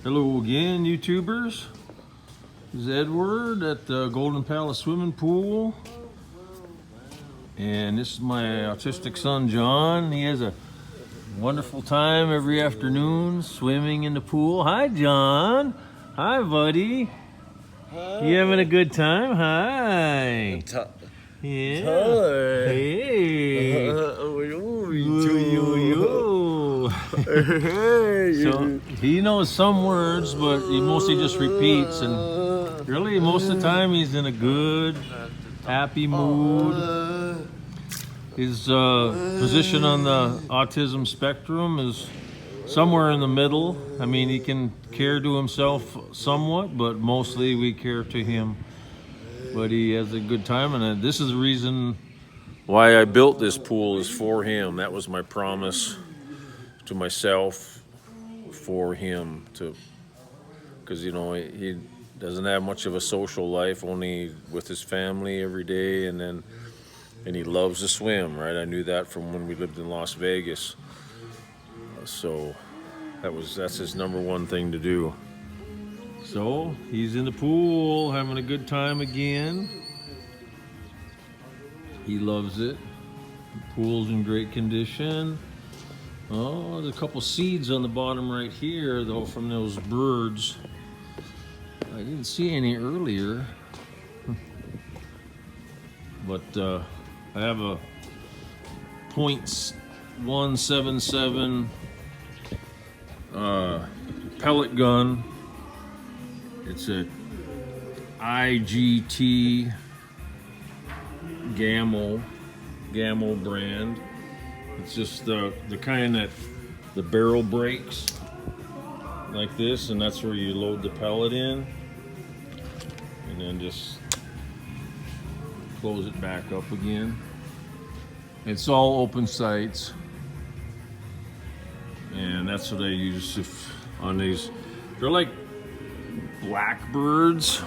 Hello again, YouTubers. This is Edward at the Golden Palace Swimming Pool. And this is my autistic son, John. He has a wonderful time every afternoon swimming in the pool. Hi, John. Hi, buddy. Hi. You having a good time? Hi. Yeah. Hi. Hey. So he knows some words, but he mostly just repeats, and really most of the time he's in a good, happy mood. His position on the autism spectrum is somewhere in the middle. I mean, he can care to himself somewhat, but mostly we care to him. But he has a good time, and this is the reason why I built this pool, is for him. That was my promise to myself, for him, because you know, he doesn't have much of a social life, only with his family every day, and he loves to swim, right? I knew that from when we lived in Las Vegas. So that's his number one thing to do. So he's in the pool having a good time again. He loves it. The pool's in great condition. Oh, there's a couple seeds on the bottom right here, though, from those birds. I didn't see any earlier. But I have a .177 pellet gun. It's a IGT Gamel brand. It's just the kind that the barrel breaks like this, and that's where you load the pellet in, and then just close it back up again. It's all open sights, and that's what I use on these. They're like blackbirds.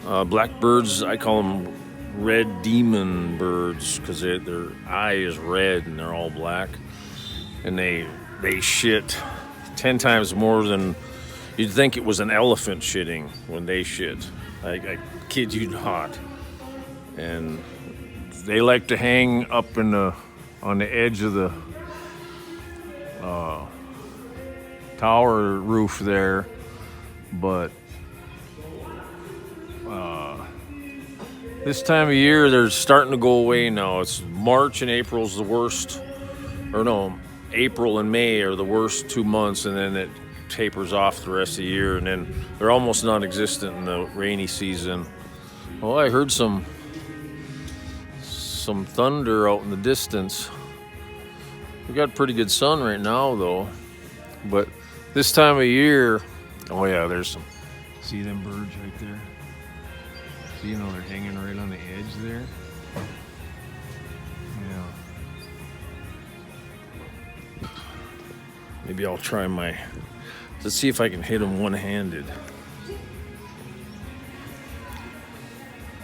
Blackbirds, I call them red demon birds, because their eye is red and they're all black, and they shit 10 times more than you'd think it was an elephant shitting when they shit. I kid you not. And they like to hang up on the edge of the tower roof there, but this time of year, they're starting to go away now. It's March and April's the worst, or no, April and May are the worst 2 months, and then it tapers off the rest of the year, and then they're almost non-existent in the rainy season. Oh, I heard some thunder out in the distance. We got pretty good sun right now, though, but this time of year, oh yeah, there's some. See them birds right there? So, you know, they're hanging right on the edge there. Yeah. Maybe I'll try let's see if I can hit them one-handed.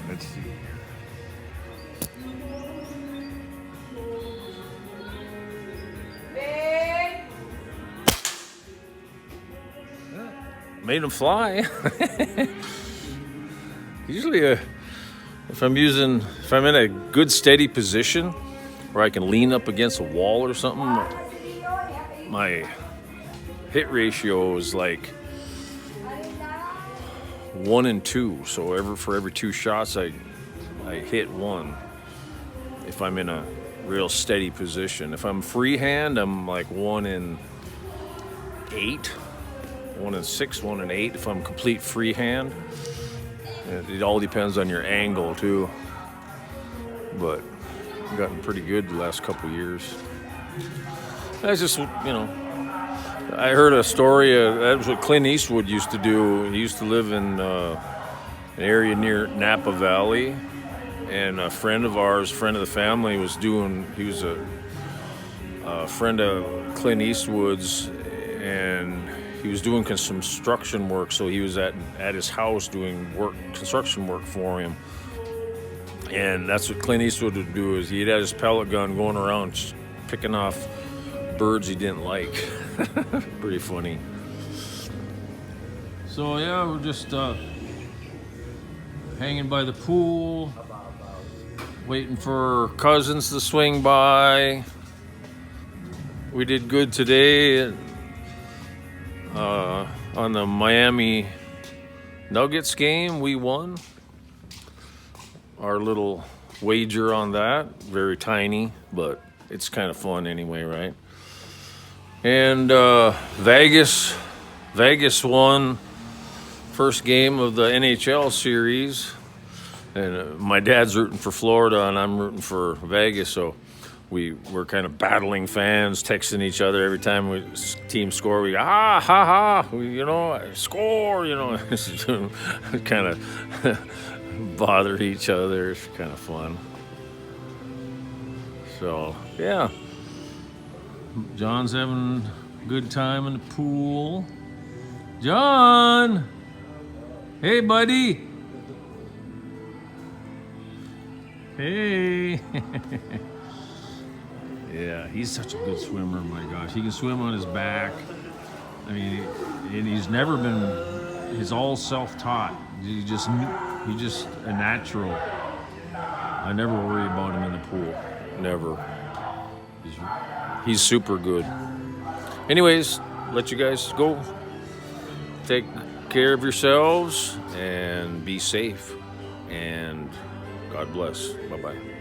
Let's see here. Made them fly. Usually, if I'm in a good steady position where I can lean up against a wall or something, my hit ratio is like 1 and 2. So for every 2 shots, I hit 1. If I'm in a real steady position. If I'm freehand, I'm like 1 in 8, 1 in 6, 1 in 8. If I'm complete freehand. It all depends on your angle too, but I've gotten pretty good the last couple years. That's just, you know, I heard a story, that was what Clint Eastwood used to do. He used to live in an area near Napa Valley, and a friend of the family he was a friend of Clint Eastwood's, and he was doing some construction work, so he was at his house doing construction work for him. And that's what Clint Eastwood would do, is he'd have his pellet gun going around picking off birds he didn't like. Pretty funny. So yeah, we're just hanging by the pool, waiting for cousins to swing by. We did good today on the Miami Nuggets game. We won our little wager on that. Very tiny, but it's kind of fun anyway, right? And Vegas won first game of the NHL series, and my dad's rooting for Florida and I'm rooting for Vegas, so we're kind of battling fans, texting each other every time we team score. We go, ha ha, score, kind of bother each other. It's kind of fun. So yeah, John's having a good time in the pool. John, hey buddy. Hey. Yeah, he's such a good swimmer. My gosh, he can swim on his back. I mean, and he's all self-taught. He's just a natural. I never worry about him in the pool. Never. He's super good. Anyways, let you guys go. Take care of yourselves and be safe. And God bless. Bye-bye.